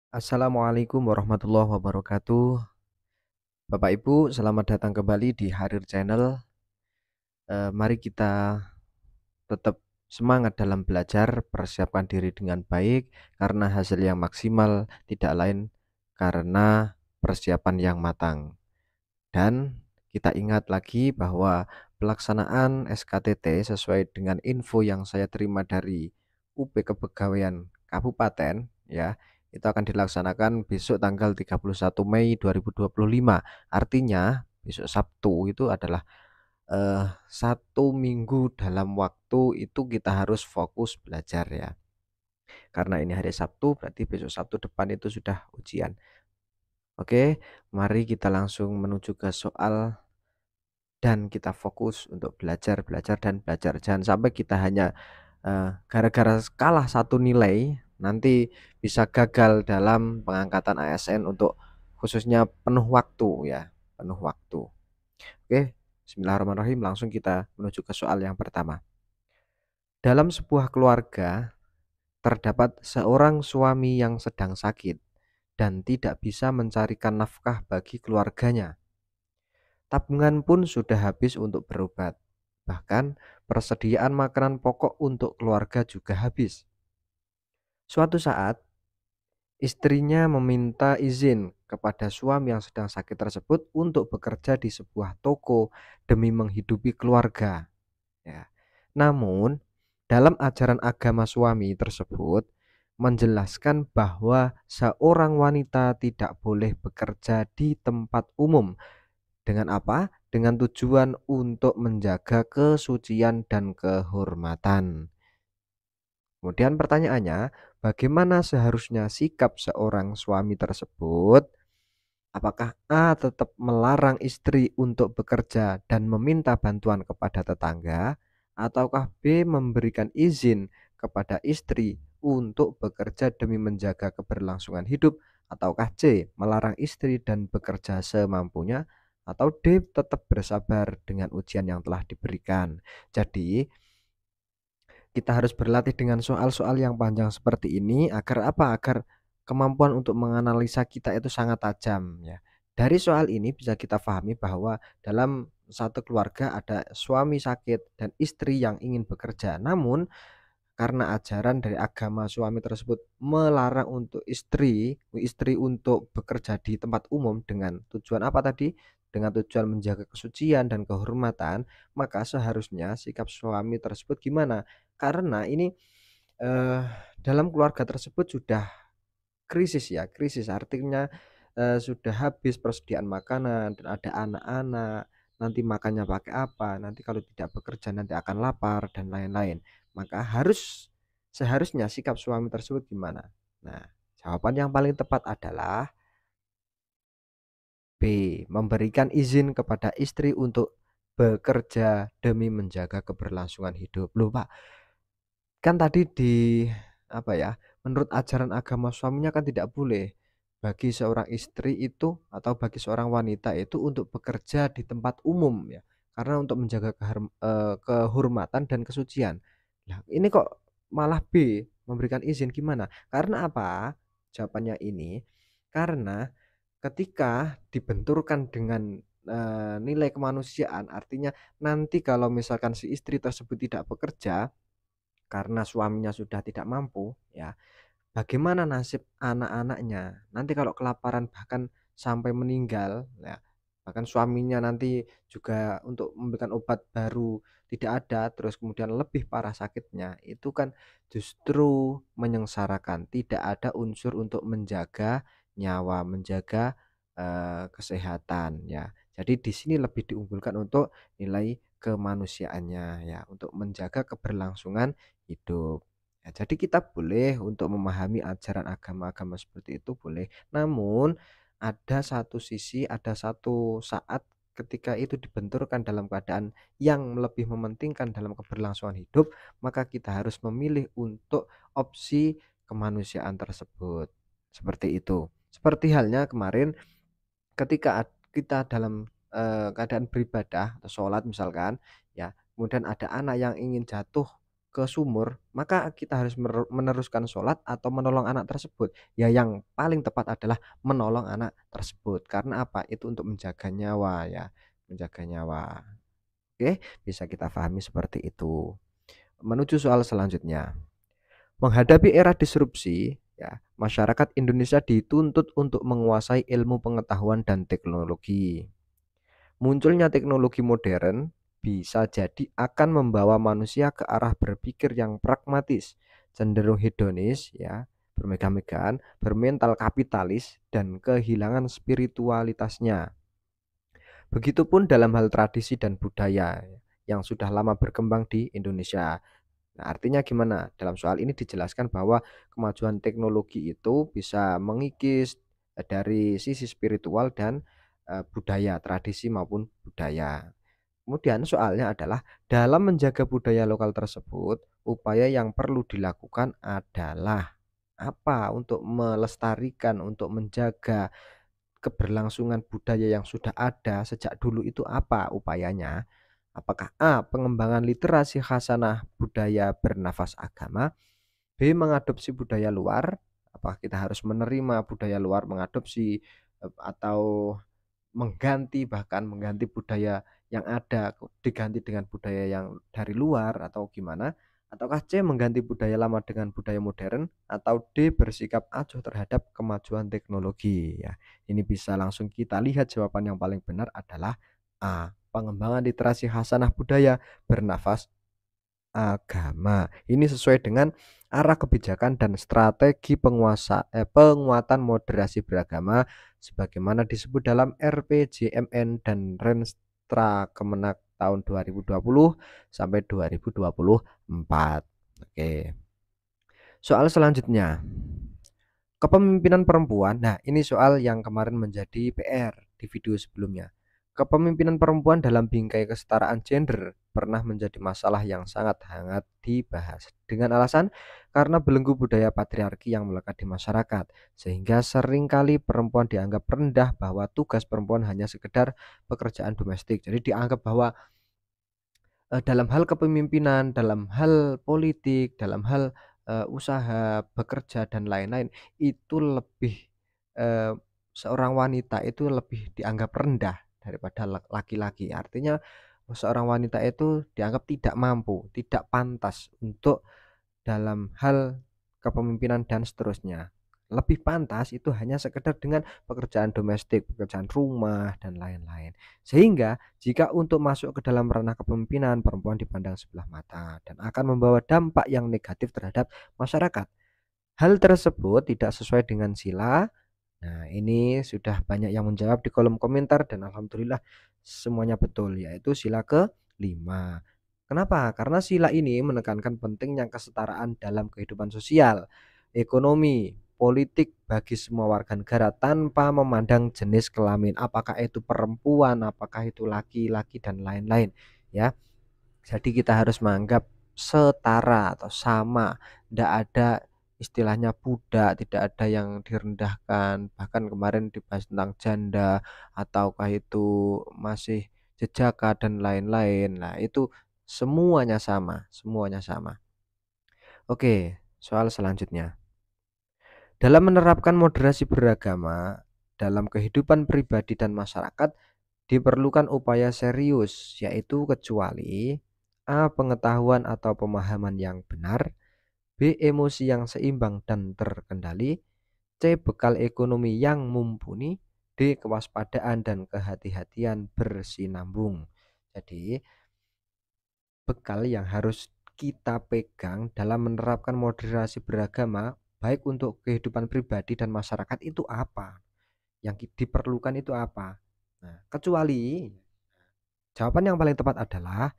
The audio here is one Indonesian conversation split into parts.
Assalamualaikum warahmatullahi wabarakatuh. Bapak Ibu, selamat datang kembali di Harir Channel. Mari kita tetap semangat dalam belajar, persiapkan diri dengan baik, karena hasil yang maksimal tidak lain karena persiapan yang matang. Dan kita ingat lagi bahwa pelaksanaan SKTT sesuai dengan info yang saya terima dari UP Kepegawaian Kabupaten, ya, itu akan dilaksanakan besok tanggal 31 Mei 2025. Artinya besok Sabtu itu adalah 1 minggu dalam waktu itu kita harus fokus belajar, ya. Karena ini hari Sabtu, berarti besok Sabtu depan itu sudah ujian. Oke, mari kita langsung menuju ke soal dan kita fokus untuk belajar, belajar, dan belajar. Jangan sampai kita hanya gara-gara kalah satu nilai nanti bisa gagal dalam pengangkatan ASN untuk khususnya penuh waktu, ya, penuh waktu. Oke, bismillahirrahmanirrahim, langsung kita menuju ke soal yang pertama. Dalam sebuah keluarga terdapat seorang suami yang sedang sakit dan tidak bisa mencarikan nafkah bagi keluarganya. Tabungan pun sudah habis untuk berobat. Bahkan persediaan makanan pokok untuk keluarga juga habis. Suatu saat, istrinya meminta izin kepada suami yang sedang sakit tersebut untuk bekerja di sebuah toko demi menghidupi keluarga. Ya. Namun, dalam ajaran agama suami tersebut menjelaskan bahwa seorang wanita tidak boleh bekerja di tempat umum. Dengan apa? Dengan tujuan untuk menjaga kesucian dan kehormatan. Kemudian pertanyaannya, bagaimana seharusnya sikap seorang suami tersebut? Apakah A tetap melarang istri untuk bekerja dan meminta bantuan kepada tetangga, ataukah B memberikan izin kepada istri untuk bekerja demi menjaga keberlangsungan hidup, ataukah C melarang istri dan bekerja semampunya, atau D tetap bersabar dengan ujian yang telah diberikan. Jadi, kita harus berlatih dengan soal-soal yang panjang seperti ini agar apa? Agar kemampuan untuk menganalisa kita itu sangat tajam, ya. Dari soal ini bisa kita pahami bahwa dalam satu keluarga ada suami sakit dan istri yang ingin bekerja. Namun karena ajaran dari agama suami tersebut melarang untuk istri untuk bekerja di tempat umum dengan tujuan apa tadi? Dengan tujuan menjaga kesucian dan kehormatan, maka seharusnya sikap suami tersebut gimana? Karena ini, eee, dalam keluarga tersebut sudah krisis, ya, krisis artinya, sudah habis persediaan makanan dan ada anak-anak, nanti makannya pakai apa, nanti kalau tidak bekerja nanti akan lapar dan lain-lain. Maka seharusnya sikap suami tersebut gimana? Nah, jawaban yang paling tepat adalah B, memberikan izin kepada istri untuk bekerja demi menjaga keberlangsungan hidup. Loh, Pak, kan tadi apa ya, menurut ajaran agama suaminya kan tidak boleh bagi seorang istri itu atau bagi seorang wanita itu untuk bekerja di tempat umum, ya, karena untuk menjaga kehormatan dan kesucian. Lah, ini kok malah B, memberikan izin, gimana? Karena apa? Jawabannya ini, karena ketika dibenturkan dengan, nilai kemanusiaan, artinya nanti kalau misalkan si istri tersebut tidak bekerja karena suaminya sudah tidak mampu, ya, bagaimana nasib anak-anaknya? Nanti kalau kelaparan bahkan sampai meninggal, ya, bahkan suaminya nanti juga untuk memberikan obat baru tidak ada, terus kemudian lebih parah sakitnya, itu kan justru menyengsarakan, tidak ada unsur untuk menjaga nyawa, menjaga, kesehatan, ya. Jadi di sini lebih diunggulkan untuk nilai kemanusiaannya, ya, untuk menjaga keberlangsungan hidup. Ya, jadi kita boleh untuk memahami ajaran agama-agama seperti itu boleh. Namun ada satu sisi, ada satu saat ketika itu dibenturkan dalam keadaan yang lebih mementingkan dalam keberlangsungan hidup, maka kita harus memilih untuk opsi kemanusiaan tersebut. Seperti itu. Seperti halnya kemarin ketika kita dalam, keadaan beribadah atau sholat misalkan, ya, kemudian ada anak yang ingin jatuh ke sumur, maka kita harus meneruskan sholat atau menolong anak tersebut. Ya yang paling tepat adalah menolong anak tersebut. Karena apa? Itu untuk menjaga nyawa ya, menjaga nyawa. Oke, bisa kita pahami seperti itu. Menuju soal selanjutnya. Menghadapi era disrupsi, ya, masyarakat Indonesia dituntut untuk menguasai ilmu pengetahuan dan teknologi. Munculnya teknologi modern bisa jadi akan membawa manusia ke arah berpikir yang pragmatis, cenderung hedonis, ya, bermegah-megahan, bermental kapitalis, dan kehilangan spiritualitasnya. Begitupun dalam hal tradisi dan budaya yang sudah lama berkembang di Indonesia. Nah, artinya gimana? Dalam soal ini dijelaskan bahwa kemajuan teknologi itu bisa mengikis dari sisi spiritual dan budaya, tradisi maupun budaya. Kemudian soalnya adalah dalam menjaga budaya lokal tersebut, upaya yang perlu dilakukan adalah apa? Untuk melestarikan, untuk menjaga keberlangsungan budaya yang sudah ada sejak dulu itu apa upayanya? Apakah A. Pengembangan literasi khasanah budaya bernafas agama, B. Mengadopsi budaya luar, apakah kita harus menerima budaya luar, mengadopsi atau mengganti budaya yang ada diganti dengan budaya yang dari luar atau gimana? Ataukah C. Mengganti budaya lama dengan budaya modern, atau D. Bersikap acuh terhadap kemajuan teknologi ya. Ini bisa langsung kita lihat jawaban yang paling benar adalah A. Pengembangan literasi khasanah budaya bernafas agama. Ini sesuai dengan arah kebijakan dan strategi penguatan moderasi beragama sebagaimana disebut dalam RPJMN dan Renstra Kemenak tahun 2020 sampai 2024. Oke. Soal selanjutnya. Kepemimpinan perempuan. Nah, ini soal yang kemarin menjadi PR di video sebelumnya. Kepemimpinan perempuan dalam bingkai kesetaraan gender pernah menjadi masalah yang sangat hangat dibahas dengan alasan karena belenggu budaya patriarki yang melekat di masyarakat, sehingga seringkali perempuan dianggap rendah, bahwa tugas perempuan hanya sekedar pekerjaan domestik. Jadi dianggap bahwa dalam hal kepemimpinan, dalam hal politik, dalam hal usaha, bekerja dan lain-lain itu lebih eee, seorang wanita itu lebih dianggap rendah daripada laki-laki. Artinya seorang wanita itu dianggap tidak mampu, tidak pantas untuk dalam hal kepemimpinan dan seterusnya. Lebih pantas itu hanya sekedar dengan pekerjaan domestik, pekerjaan rumah dan lain-lain. Sehingga jika untuk masuk ke dalam ranah kepemimpinan, perempuan dipandang sebelah mata dan akan membawa dampak yang negatif terhadap masyarakat. Hal tersebut tidak sesuai dengan sila. Nah, ini sudah banyak yang menjawab di kolom komentar dan alhamdulillah semuanya betul, yaitu sila ke-5. Kenapa? Karena sila ini menekankan pentingnya kesetaraan dalam kehidupan sosial, ekonomi, politik bagi semua warga negara tanpa memandang jenis kelamin, apakah itu perempuan, apakah itu laki-laki dan lain-lain, ya. Jadi kita harus menganggap setara atau sama, tidak ada istilahnya budak, tidak ada yang direndahkan. Bahkan kemarin dibahas tentang janda ataukah itu masih jejaka dan lain-lain. Nah, itu semuanya sama, semuanya sama. Oke, soal selanjutnya. Dalam menerapkan moderasi beragama dalam kehidupan pribadi dan masyarakat diperlukan upaya serius, yaitu kecuali A. Pengetahuan atau pemahaman yang benar, B. Emosi yang seimbang dan terkendali, C. Bekal ekonomi yang mumpuni, D. Kewaspadaan dan kehati-hatian bersinambung. Jadi, bekal yang harus kita pegang dalam menerapkan moderasi beragama, baik untuk kehidupan pribadi dan masyarakat, itu apa? Yang diperlukan itu apa? Nah, kecuali jawaban yang paling tepat adalah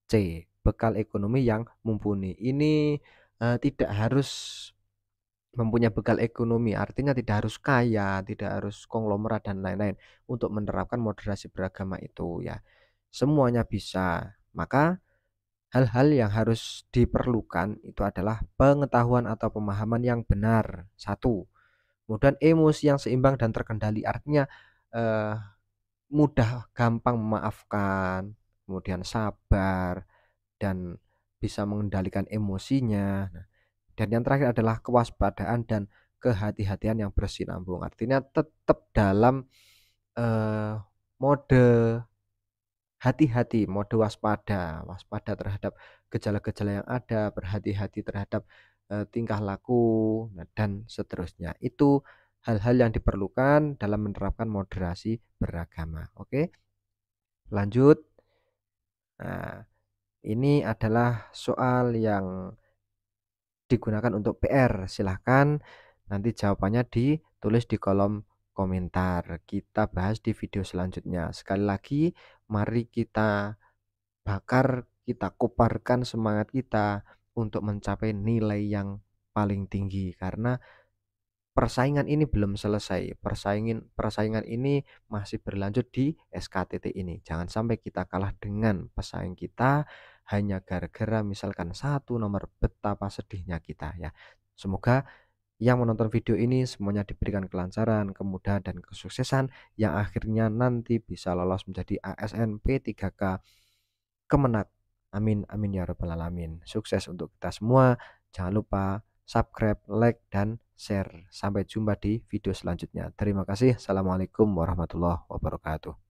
C. Bekal ekonomi yang mumpuni. Ini tidak harus mempunyai bekal ekonomi, artinya tidak harus kaya, tidak harus konglomerat dan lain-lain untuk menerapkan moderasi beragama itu ya. Semuanya bisa. Maka hal-hal yang harus diperlukan itu adalah pengetahuan atau pemahaman yang benar. Satu. Kemudian emosi yang seimbang dan terkendali, artinya eh, mudah gampang memaafkan, kemudian sabar dan bisa mengendalikan emosinya. Nah, dan yang terakhir adalah kewaspadaan dan kehati-hatian yang bersinambung. Artinya tetap dalam, mode hati-hati, mode waspada, waspada terhadap gejala-gejala yang ada, berhati-hati terhadap, tingkah laku, nah dan seterusnya. Itu hal-hal yang diperlukan dalam menerapkan moderasi beragama. Oke, lanjut. Nah, ini adalah soal yang digunakan untuk PR. Silahkan nanti jawabannya ditulis di kolom komentar. Kita bahas di video selanjutnya. Sekali lagi, mari kita bakar, kita koparkan semangat kita untuk mencapai nilai yang paling tinggi karena persaingan ini belum selesai. Persaingan ini masih berlanjut di SKTT ini. Jangan sampai kita kalah dengan pesaing kita hanya gara-gara misalkan satu nomor, betapa sedihnya kita ya. Semoga yang menonton video ini semuanya diberikan kelancaran, kemudahan dan kesuksesan yang akhirnya nanti bisa lolos menjadi ASN P3K Kemenak. Amin amin ya rabbal alamin. Sukses untuk kita semua. Jangan lupa subscribe, like, dan share. Sampai jumpa di video selanjutnya. Terima kasih. Assalamualaikum warahmatullahi wabarakatuh.